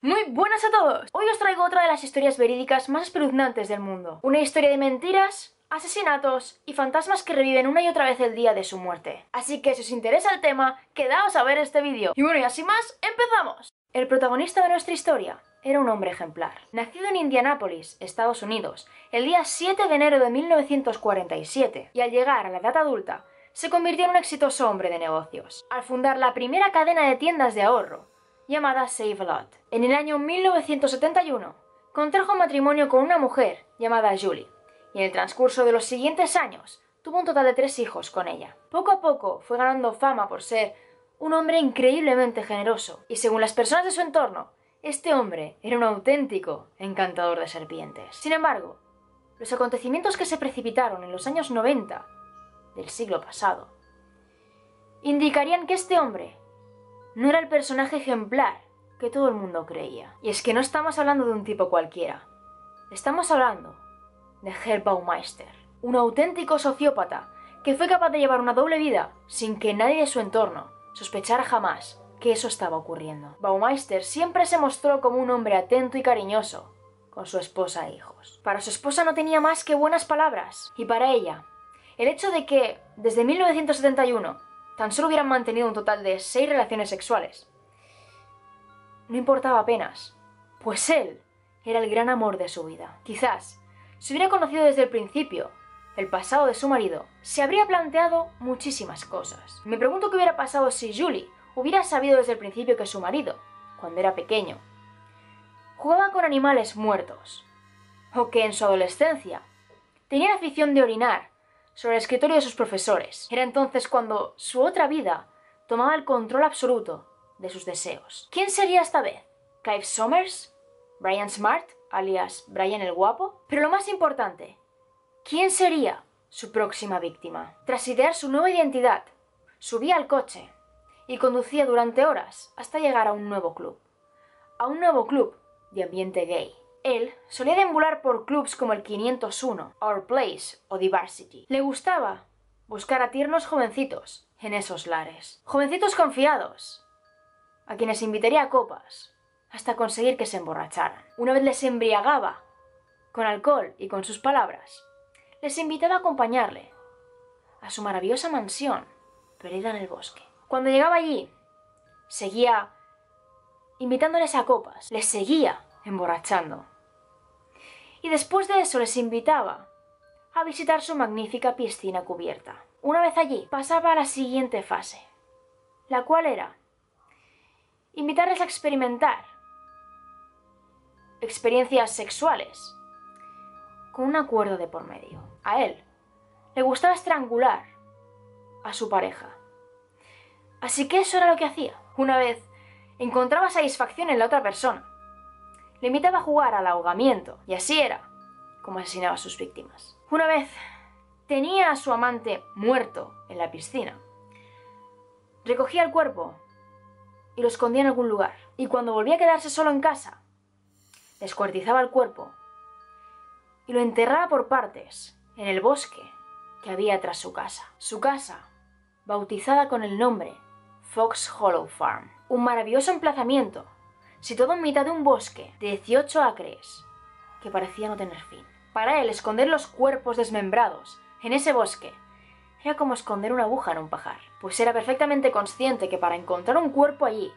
Muy buenas a todos. Hoy os traigo otra de las historias verídicas más espeluznantes del mundo. Una historia de mentiras, asesinatos y fantasmas que reviven una y otra vez el día de su muerte. Así que si os interesa el tema, quedaos a ver este vídeo. Y bueno, y así más, ¡empezamos! El protagonista de nuestra historia era un hombre ejemplar. Nacido en Indianápolis, Estados Unidos, el día 7 de enero de 1947, y al llegar a la edad adulta, se convirtió en un exitoso hombre de negocios, al fundar la primera cadena de tiendas de ahorro, llamada Save a Lot. En el año 1971, contrajo matrimonio con una mujer llamada Julie, y en el transcurso de los siguientes años, tuvo un total de 3 hijos con ella. Poco a poco fue ganando fama por ser un hombre increíblemente generoso, y según las personas de su entorno, este hombre era un auténtico encantador de serpientes. Sin embargo, los acontecimientos que se precipitaron en los años 90 del siglo pasado indicarían que este hombre no era el personaje ejemplar que todo el mundo creía. Y es que no estamos hablando de un tipo cualquiera. Estamos hablando de Herr Baumeister, un auténtico sociópata que fue capaz de llevar una doble vida sin que nadie de su entorno sospechara jamás que eso estaba ocurriendo. Baumeister siempre se mostró como un hombre atento y cariñoso con su esposa e hijos. Para su esposa no tenía más que buenas palabras, y para ella, el hecho de que desde 1971 tan solo hubieran mantenido un total de 6 relaciones sexuales no importaba apenas, pues él era el gran amor de su vida. Quizás, si hubiera conocido desde el principio el pasado de su marido, se habría planteado muchísimas cosas. Me pregunto qué hubiera pasado si Julie hubiera sabido desde el principio que su marido, cuando era pequeño, jugaba con animales muertos, o que en su adolescencia tenía la afición de orinar sobre el escritorio de sus profesores. Era entonces cuando su otra vida tomaba el control absoluto de sus deseos. ¿Quién sería esta vez? ¿Clive Somers? ¿Brian Smart, alias Brian el Guapo? Pero lo más importante, ¿quién sería su próxima víctima? Tras idear su nueva identidad, subía al coche y conducía durante horas hasta llegar a un nuevo club. A un nuevo club de ambiente gay. Él solía deambular por clubs como el 501, Our Place o Diversity. Le gustaba buscar a tiernos jovencitos en esos lares. Jovencitos confiados, a quienes invitaría a copas hasta conseguir que se emborracharan. Una vez les embriagaba con alcohol y con sus palabras, les invitaba a acompañarle a su maravillosa mansión perdida en el bosque. Cuando llegaba allí, seguía invitándoles a copas, les seguía emborrachando. Y después de eso les invitaba a visitar su magnífica piscina cubierta. Una vez allí, pasaba a la siguiente fase, la cual era invitarles a experimentar experiencias sexuales con un acuerdo de por medio. A él le gustaba estrangular a su pareja, así que eso era lo que hacía. Una vez encontraba satisfacción en la otra persona, le invitaba a jugar al ahogamiento, y así era como asesinaba a sus víctimas. Una vez tenía a su amante muerto en la piscina, recogía el cuerpo y lo escondía en algún lugar, y cuando volvía a quedarse solo en casa, descuartizaba el cuerpo y lo enterraba por partes en el bosque que había tras su casa, bautizada con el nombre Fox Hollow Farm, un maravilloso emplazamiento situado en mitad de un bosque de 18 acres que parecía no tener fin. Para él, esconder los cuerpos desmembrados en ese bosque era como esconder una aguja en un pajar, pues era perfectamente consciente que para encontrar un cuerpo allí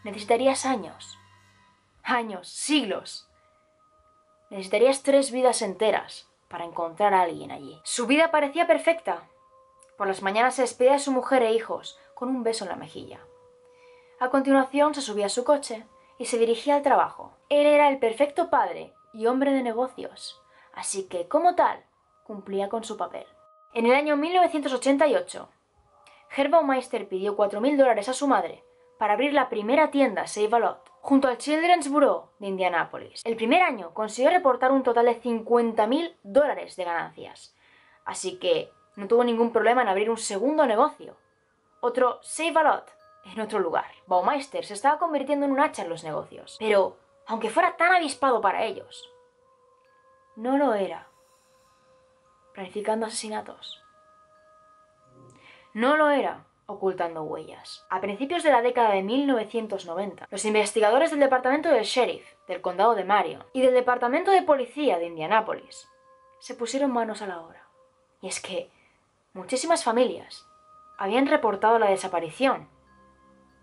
necesitarías años, siglos. Necesitarías 3 vidas enteras para encontrar a alguien allí. Su vida parecía perfecta. Por las mañanas se despedía de su mujer e hijos con un beso en la mejilla. A continuación se subía a su coche y se dirigía al trabajo. Él era el perfecto padre y hombre de negocios, así que, como tal, cumplía con su papel. En el año 1988, Herr Baumeister pidió $4.000 a su madre para abrir la primera tienda Save a Lot, junto al Children's Bureau de Indianápolis. El primer año consiguió reportar un total de $50.000 de ganancias, así que no tuvo ningún problema en abrir un segundo negocio, otro Save a Lot, en otro lugar. Baumeister se estaba convirtiendo en un hacha en los negocios, pero, aunque fuera tan avispado para ellos, no lo era planificando asesinatos. No lo era ocultando huellas. A principios de la década de 1990, los investigadores del departamento del sheriff del condado de Marion y del departamento de policía de Indianápolis se pusieron manos a la obra. Y es que muchísimas familias habían reportado la desaparición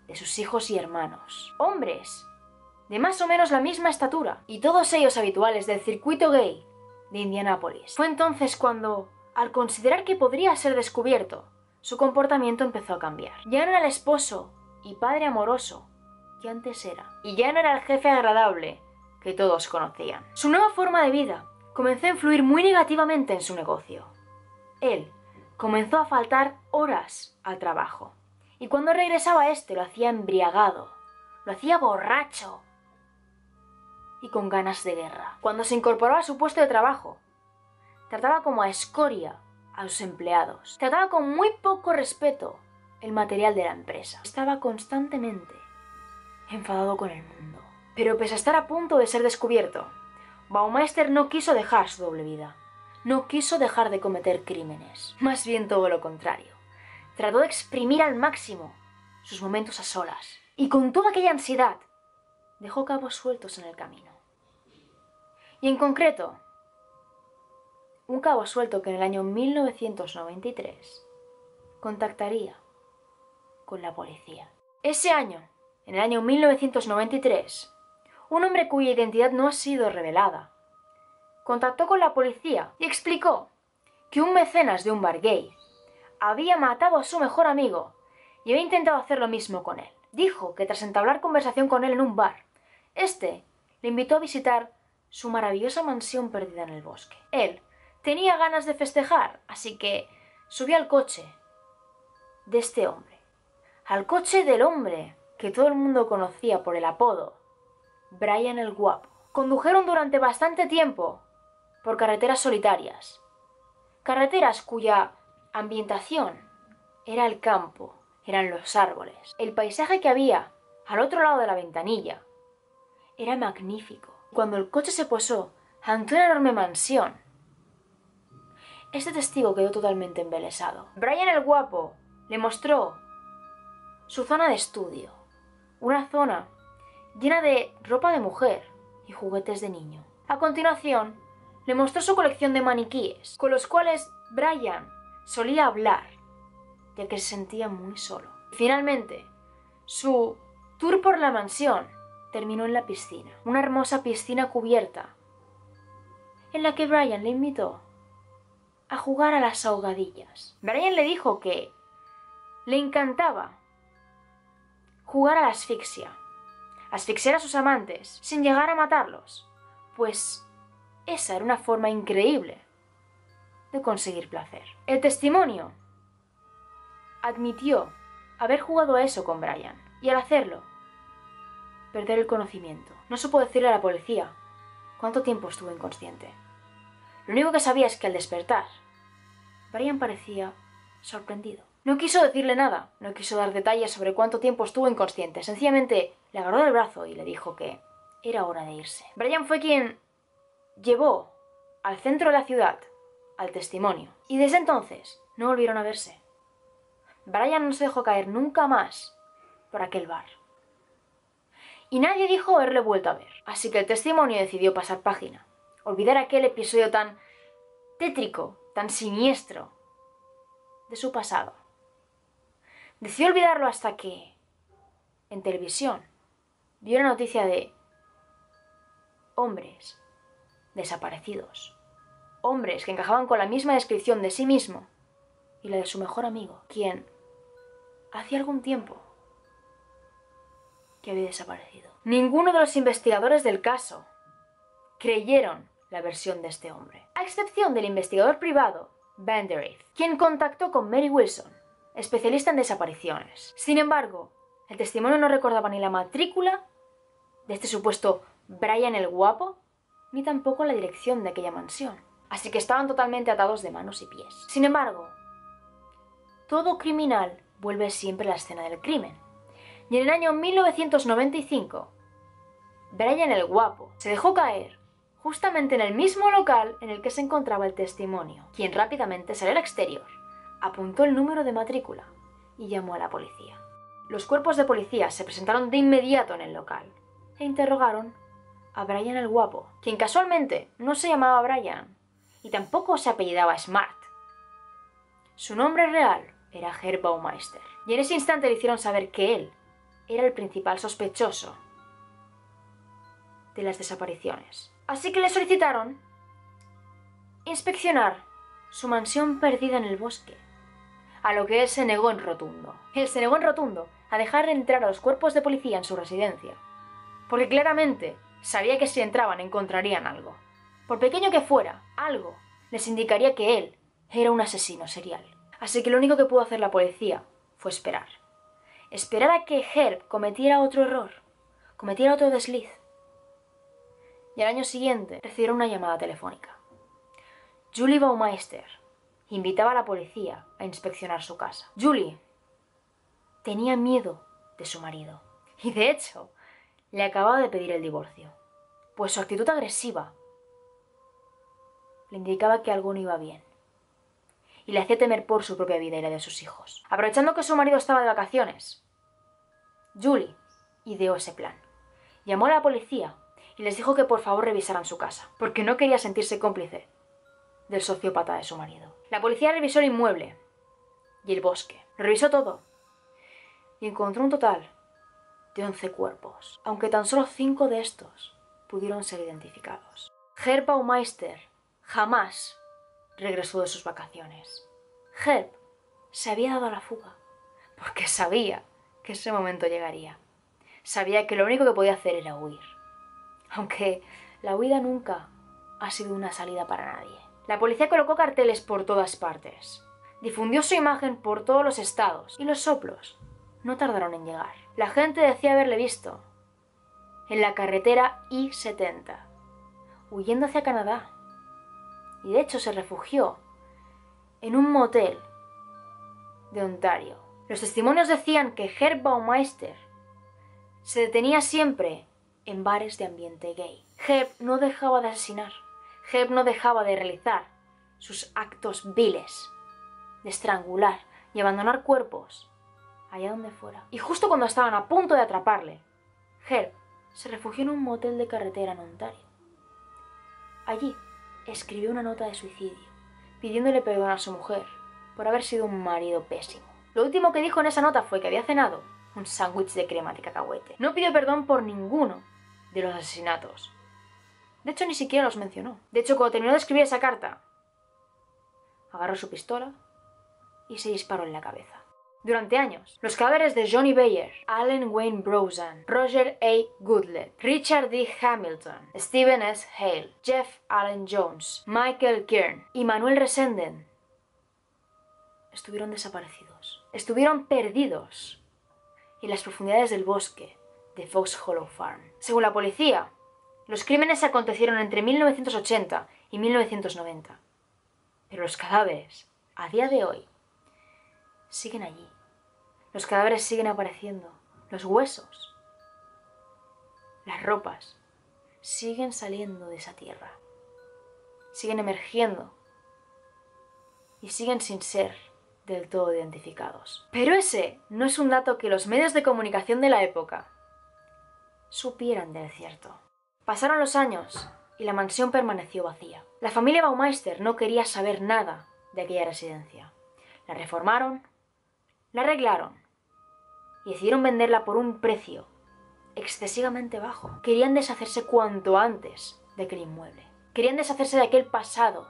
de sus hijos y hermanos. Hombres de más o menos la misma estatura, y todos ellos habituales del circuito gay de Indianápolis. Fue entonces cuando, al considerar que podría ser descubierto, su comportamiento empezó a cambiar. Ya no era el esposo y padre amoroso que antes era, y ya no era el jefe agradable que todos conocían. Su nueva forma de vida comenzó a influir muy negativamente en su negocio. Él comenzó a faltar horas al trabajo, y cuando regresaba a este lo hacía embriagado, lo hacía borracho y con ganas de guerra. Cuando se incorporó a su puesto de trabajo, trataba como a escoria a sus empleados. Trataba con muy poco respeto el material de la empresa. Estaba constantemente enfadado con el mundo. Pero pese a estar a punto de ser descubierto, Baumeister no quiso dejar su doble vida. No quiso dejar de cometer crímenes. Más bien todo lo contrario. Trató de exprimir al máximo sus momentos a solas. Y con toda aquella ansiedad, dejó cabos sueltos en el camino. Y en concreto, un cabo suelto que en el año 1993 contactaría con la policía. Ese año, en el año 1993, un hombre cuya identidad no ha sido revelada contactó con la policía y explicó que un mecenas de un bar gay había matado a su mejor amigo y había intentado hacer lo mismo con él. Dijo que tras entablar conversación con él en un bar, este le invitó a visitar su maravillosa mansión perdida en el bosque. Él tenía ganas de festejar, así que subió al coche de este hombre. Al coche del hombre que todo el mundo conocía por el apodo Brian el Guapo. Condujeron durante bastante tiempo por carreteras solitarias. Carreteras cuya ambientación era el campo, eran los árboles. El paisaje que había al otro lado de la ventanilla era magnífico. Cuando el coche se posó ante una enorme mansión, este testigo quedó totalmente embelesado. Brian el Guapo le mostró su zona de estudio, una zona llena de ropa de mujer y juguetes de niño. A continuación, le mostró su colección de maniquíes, con los cuales Brian solía hablar, ya que se sentía muy solo. Finalmente, su tour por la mansión terminó en la piscina, una hermosa piscina cubierta, en la que Brian le invitó a jugar a las ahogadillas. Brian le dijo que le encantaba jugar a la asfixia, asfixiar a sus amantes sin llegar a matarlos, pues esa era una forma increíble de conseguir placer. El testimonio admitió haber jugado a eso con Brian, y al hacerlo, perder el conocimiento. No supo decirle a la policía cuánto tiempo estuvo inconsciente. Lo único que sabía es que al despertar, Brian parecía sorprendido. No quiso decirle nada, no quiso dar detalles sobre cuánto tiempo estuvo inconsciente. Sencillamente le agarró del brazo y le dijo que era hora de irse. Brian fue quien llevó al centro de la ciudad al testimonio, y desde entonces no volvieron a verse. Brian no se dejó caer nunca más por aquel bar, y nadie dijo haberle vuelto a ver. Así que el testimonio decidió pasar página, olvidar aquel episodio tan tétrico, tan siniestro de su pasado. Decidió olvidarlo hasta que, en televisión, vio una noticia de hombres desaparecidos. Hombres que encajaban con la misma descripción de sí mismo y la de su mejor amigo, quien hacía algún tiempo que había desaparecido. Ninguno de los investigadores del caso creyeron la versión de este hombre, a excepción del investigador privado Vanderith, quien contactó con Mary Wilson, especialista en desapariciones. Sin embargo, el testimonio no recordaba ni la matrícula de este supuesto Brian el Guapo, ni tampoco la dirección de aquella mansión. Así que estaban totalmente atados de manos y pies. Sin embargo, todo criminal vuelve siempre a la escena del crimen. Y en el año 1995, Brian el Guapo se dejó caer justamente en el mismo local en el que se encontraba el testimonio, quien rápidamente salió al exterior, apuntó el número de matrícula y llamó a la policía. Los cuerpos de policía se presentaron de inmediato en el local e interrogaron a Brian el Guapo, quien casualmente no se llamaba Brian y tampoco se apellidaba Smart. Su nombre real era Herb Baumeister, y en ese instante le hicieron saber que él era el principal sospechoso de las desapariciones. Así que le solicitaron inspeccionar su mansión perdida en el bosque, a lo que él se negó en rotundo. Él se negó en rotundo a dejar entrar a los cuerpos de policía en su residencia, porque claramente sabía que si entraban encontrarían algo. Por pequeño que fuera, algo les indicaría que él era un asesino serial. Así que lo único que pudo hacer la policía fue esperar. Esperar a que Herb cometiera otro error, cometiera otro desliz. Y al año siguiente recibieron una llamada telefónica. Julie Baumeister invitaba a la policía a inspeccionar su casa. Julie tenía miedo de su marido y de hecho le acababa de pedir el divorcio, pues su actitud agresiva le indicaba que algo no iba bien y le hacía temer por su propia vida y la de sus hijos. Aprovechando que su marido estaba de vacaciones, Julie ideó ese plan. Llamó a la policía y les dijo que por favor revisaran su casa, porque no quería sentirse cómplice del sociópata de su marido. La policía revisó el inmueble y el bosque. Lo revisó todo y encontró un total de 11 cuerpos, aunque tan solo 5 de estos pudieron ser identificados. Herb Baumeister jamás regresó de sus vacaciones. Herb se había dado a la fuga porque sabía que ese momento llegaría. Sabía que lo único que podía hacer era huir, aunque la huida nunca ha sido una salida para nadie. La policía colocó carteles por todas partes, difundió su imagen por todos los estados y los soplos no tardaron en llegar. La gente decía haberle visto en la carretera I-70, huyendo hacia Canadá, y de hecho se refugió en un motel de Ontario. Los testimonios decían que Herb Baumeister se detenía siempre en bares de ambiente gay. Herb no dejaba de asesinar. Herb no dejaba de realizar sus actos viles, de estrangular y abandonar cuerpos allá donde fuera. Y justo cuando estaban a punto de atraparle, Herb se refugió en un motel de carretera en Ontario. Allí escribió una nota de suicidio, pidiéndole perdón a su mujer por haber sido un marido pésimo. Lo último que dijo en esa nota fue que había cenado un sándwich de crema de cacahuete. No pidió perdón por ninguno de los asesinatos. De hecho, ni siquiera los mencionó. De hecho, cuando terminó de escribir esa carta, agarró su pistola y se disparó en la cabeza. Durante años, los cadáveres de Johnny Bayer, Allen Wayne Brozan, Roger A. Goodlett, Richard D. Hamilton, Stephen S. Hale, Jeff Allen Jones, Michael Kern y Manuel Resenden estuvieron desaparecidos. Estuvieron perdidos en las profundidades del bosque de Fox Hollow Farm. Según la policía, los crímenes acontecieron entre 1980 y 1990. Pero los cadáveres, a día de hoy, siguen allí. Los cadáveres siguen apareciendo. Los huesos, las ropas, siguen saliendo de esa tierra. Siguen emergiendo. Y siguen sin ser del todo identificados. Pero ese no es un dato que los medios de comunicación de la época supieran del cierto. Pasaron los años y la mansión permaneció vacía. La familia Baumeister no quería saber nada de aquella residencia. La reformaron, la arreglaron y decidieron venderla por un precio excesivamente bajo. Querían deshacerse cuanto antes de aquel inmueble. Querían deshacerse de aquel pasado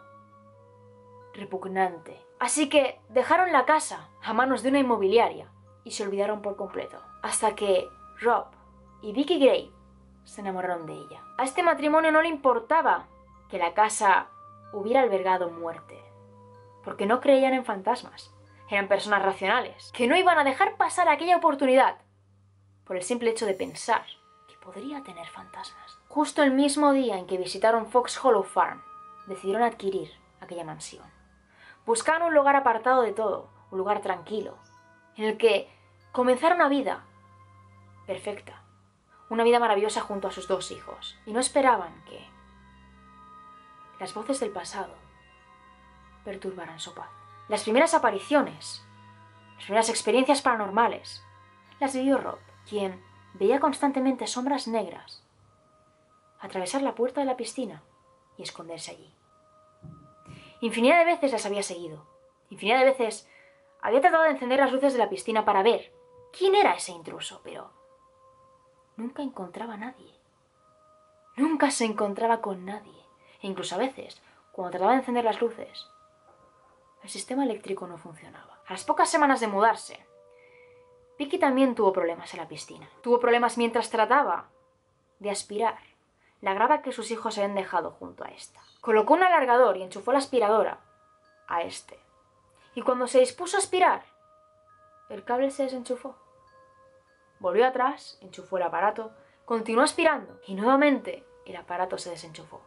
repugnante. Así que dejaron la casa a manos de una inmobiliaria y se olvidaron por completo. Hasta que Rob y Vicky Gray se enamoraron de ella. A este matrimonio no le importaba que la casa hubiera albergado muerte, porque no creían en fantasmas. Eran personas racionales, que no iban a dejar pasar aquella oportunidad por el simple hecho de pensar que podría tener fantasmas. Justo el mismo día en que visitaron Fox Hollow Farm, decidieron adquirir aquella mansión. Buscaron un lugar apartado de todo, un lugar tranquilo, en el que comenzar una vida perfecta, una vida maravillosa junto a sus 2 hijos. Y no esperaban que las voces del pasado perturbaran su paz. Las primeras apariciones Las primeras experiencias paranormales las vivió Rob, quien veía constantemente sombras negras atravesar la puerta de la piscina y esconderse allí. Infinidad de veces las había seguido. Infinidad de veces había tratado de encender las luces de la piscina para ver quién era ese intruso, pero nunca encontraba a nadie. Nunca se encontraba con nadie. E incluso a veces, cuando trataba de encender las luces, el sistema eléctrico no funcionaba. A las pocas semanas de mudarse, Vicky también tuvo problemas en la piscina. Tuvo problemas mientras trataba de aspirar la grava que sus hijos habían dejado junto a esta. Colocó un alargador y enchufó la aspiradora a este. Y cuando se dispuso a aspirar, el cable se desenchufó. Volvió atrás, enchufó el aparato, continuó aspirando y nuevamente el aparato se desenchufó.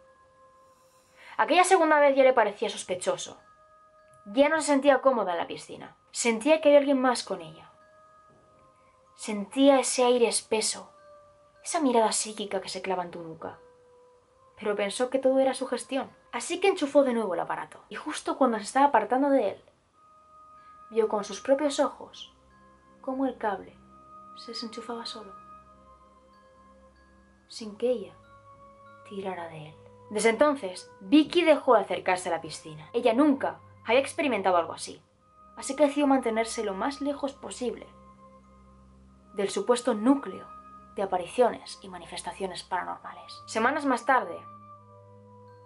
Aquella segunda vez ya le parecía sospechoso. Ya no se sentía cómoda en la piscina. Sentía que había alguien más con ella. Sentía ese aire espeso, esa mirada psíquica que se clava en tu nuca. Pero pensó que todo era sugestión. Así que enchufó de nuevo el aparato. Y justo cuando se estaba apartando de él, vio con sus propios ojos cómo el cable se desenchufaba solo, sin que ella tirara de él. Desde entonces, Vicky dejó de acercarse a la piscina. Ella nunca había experimentado algo así que decidió mantenerse lo más lejos posible del supuesto núcleo de apariciones y manifestaciones paranormales. Semanas más tarde,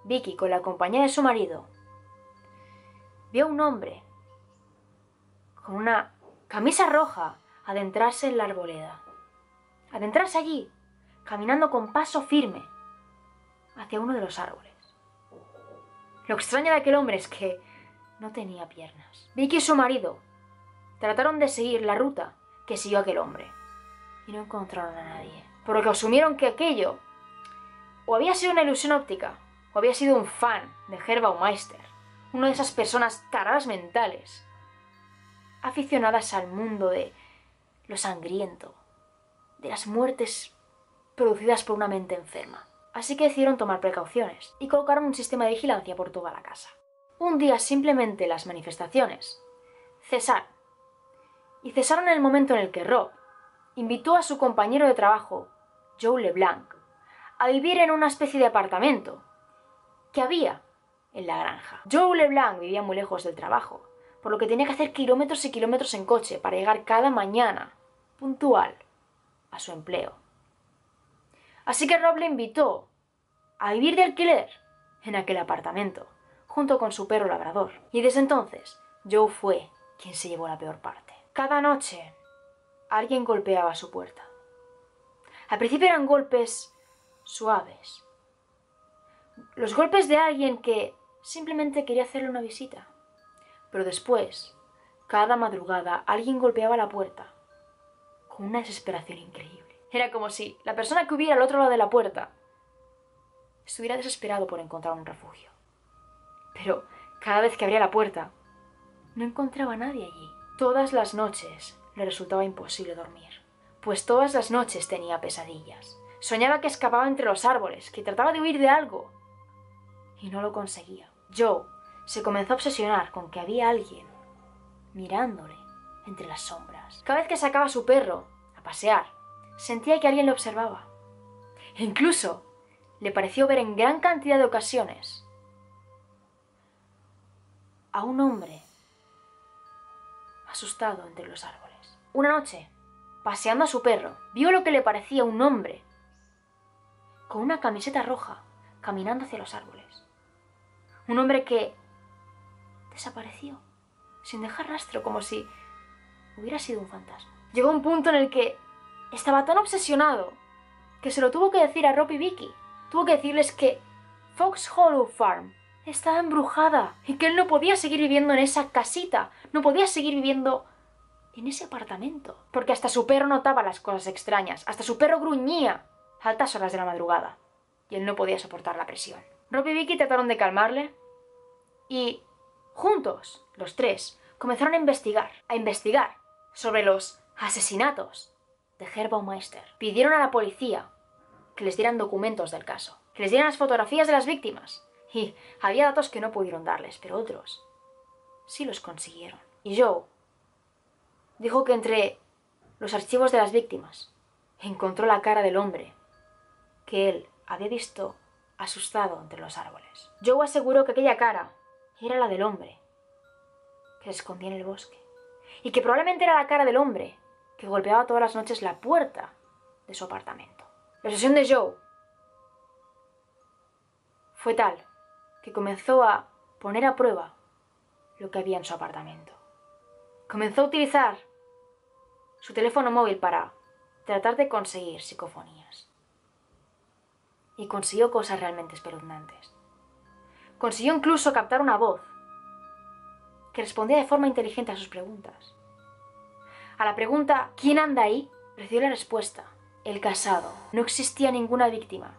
Vicky, con la compañía de su marido, vio a un hombre con una camisa roja adentrarse en la arboleda. Adentrarse allí, caminando con paso firme hacia uno de los árboles. Lo extraño de aquel hombre es que no tenía piernas. Vicky y su marido trataron de seguir la ruta que siguió aquel hombre y no encontraron a nadie, por lo que asumieron que aquello o había sido una ilusión óptica o había sido un fan de Herr Baumeister, una de esas personas taradas mentales, aficionadas al mundo de lo sangriento, de las muertes producidas por una mente enferma. Así que decidieron tomar precauciones y colocaron un sistema de vigilancia por toda la casa. Un día simplemente las manifestaciones cesaron. Y cesaron en el momento en el que Rob invitó a su compañero de trabajo, Joe LeBlanc, a vivir en una especie de apartamento que había en la granja. Joe LeBlanc vivía muy lejos del trabajo, por lo que tenía que hacer kilómetros y kilómetros en coche para llegar cada mañana, puntual, a su empleo. Así que Rob le invitó a vivir de alquiler en aquel apartamento, junto con su perro labrador. Y desde entonces, Joe fue quien se llevó la peor parte. Cada noche, alguien golpeaba su puerta. Al principio eran golpes suaves. Los golpes de alguien que simplemente quería hacerle una visita. Pero después, cada madrugada, alguien golpeaba la puerta con una desesperación increíble. Era como si la persona que hubiera al otro lado de la puerta estuviera desesperado por encontrar un refugio. Pero cada vez que abría la puerta, no encontraba a nadie allí. Todas las noches le resultaba imposible dormir, pues todas las noches tenía pesadillas. Soñaba que escapaba entre los árboles, que trataba de huir de algo, y no lo conseguía. Joe se comenzó a obsesionar con que había alguien mirándole entre las sombras. Cada vez que sacaba a su perro a pasear, sentía que alguien le observaba. E incluso le pareció ver en gran cantidad de ocasiones a un hombre asustado entre los árboles. Una noche, paseando a su perro, vio lo que le parecía un hombre con una camiseta roja caminando hacia los árboles. Un hombre que desapareció, sin dejar rastro, como si hubiera sido un fantasma. Llegó un punto en el que estaba tan obsesionado que se lo tuvo que decir a Rob y Vicky. Tuvo que decirles que Fox Hollow Farm estaba embrujada y que él no podía seguir viviendo en esa casita, no podía seguir viviendo en ese apartamento. Porque hasta su perro notaba las cosas extrañas, hasta su perro gruñía a altas horas de la madrugada y él no podía soportar la presión. Rob y Vicky trataron de calmarle y juntos, los tres, comenzaron a investigar sobre los asesinatos de Herr Baumeister. Pidieron a la policía que les dieran documentos del caso, que les dieran las fotografías de las víctimas. Y había datos que no pudieron darles, pero otros sí los consiguieron. Y Joe dijo que entre los archivos de las víctimas encontró la cara del hombre que él había visto asustado entre los árboles. Joe aseguró que aquella cara era la del hombre que se escondía en el bosque y que probablemente era la cara del hombre que golpeaba todas las noches la puerta de su apartamento. La obsesión de Joe fue tal que comenzó a poner a prueba lo que había en su apartamento. Comenzó a utilizar su teléfono móvil para tratar de conseguir psicofonías. Y consiguió cosas realmente espeluznantes. Consiguió incluso captar una voz que respondía de forma inteligente a sus preguntas. A la pregunta ¿quién anda ahí?, recibió la respuesta: el casado. No existía ninguna víctima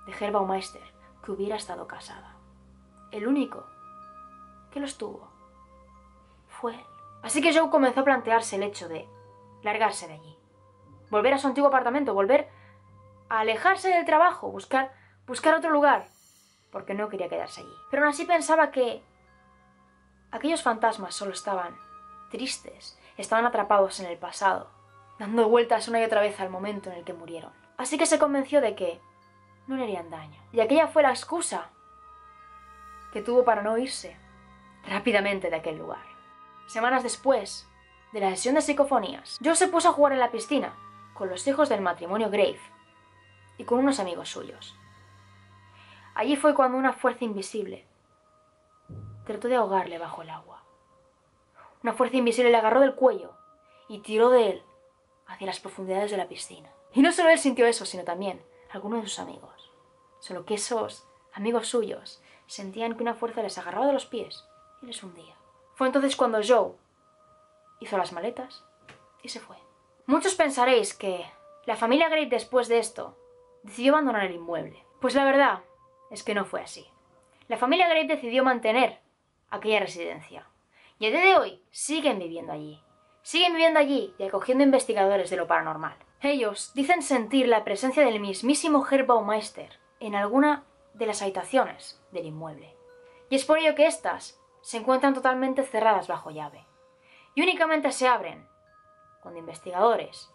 de Herb Baumeister que hubiera estado casada. El único que lo estuvo fue él. Así que Joe comenzó a plantearse el hecho de largarse de allí, volver a su antiguo apartamento, volver a alejarse del trabajo, buscar otro lugar, porque no quería quedarse allí. Pero aún así pensaba que aquellos fantasmas solo estaban tristes, estaban atrapados en el pasado, dando vueltas una y otra vez al momento en el que murieron. Así que se convenció de que no le harían daño. Y aquella fue la excusa que tuvo para no irse rápidamente de aquel lugar. Semanas después de la sesión de psicofonías, Joe se puso a jugar en la piscina con los hijos del matrimonio Grave y con unos amigos suyos. Allí fue cuando una fuerza invisible trató de ahogarle bajo el agua. Una fuerza invisible le agarró del cuello y tiró de él hacia las profundidades de la piscina. Y no solo él sintió eso, sino también algunos de sus amigos. Solo que esos amigos suyos sentían que una fuerza les agarraba de los pies y les hundía. Fue entonces cuando Joe hizo las maletas y se fue. Muchos pensaréis que la familia Grave después de esto decidió abandonar el inmueble. Pues la verdad es que no fue así. La familia Grave decidió mantener aquella residencia. Y a día de hoy siguen viviendo allí. Siguen viviendo allí y acogiendo investigadores de lo paranormal. Ellos dicen sentir la presencia del mismísimo Herb Baumeister en alguna de las habitaciones del inmueble. Y es por ello que éstas se encuentran totalmente cerradas bajo llave. Y únicamente se abren cuando investigadores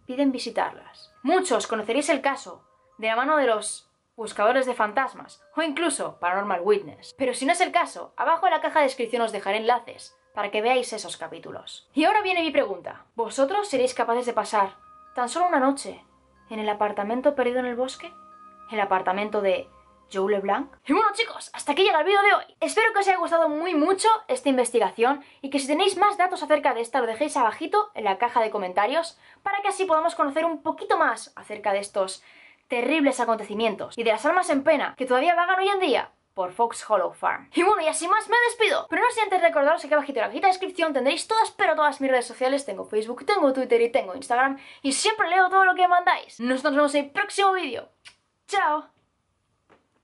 piden visitarlas. Muchos conoceréis el caso de la mano de los buscadores de fantasmas o incluso Paranormal Witness. Pero si no es el caso, abajo en la caja de descripción os dejaré enlaces para que veáis esos capítulos. Y ahora viene mi pregunta. ¿Vosotros seréis capaces de pasar tan solo una noche en el apartamento perdido en el bosque? ¿El apartamento de Joe LeBlanc? Y bueno, chicos, hasta aquí llega el vídeo de hoy. Espero que os haya gustado mucho esta investigación y que si tenéis más datos acerca de esta lo dejéis abajito en la caja de comentarios para que así podamos conocer un poquito más acerca de estos terribles acontecimientos y de las almas en pena que todavía vagan hoy en día por Fox Hollow Farm. Y bueno, y así más me despido, pero no sin antes recordaros que aquí abajito en la cajita de descripción tendréis todas mis redes sociales. Tengo Facebook, tengo Twitter y tengo Instagram y siempre leo todo lo que mandáis. Nos vemos en el próximo vídeo. ¡Chao!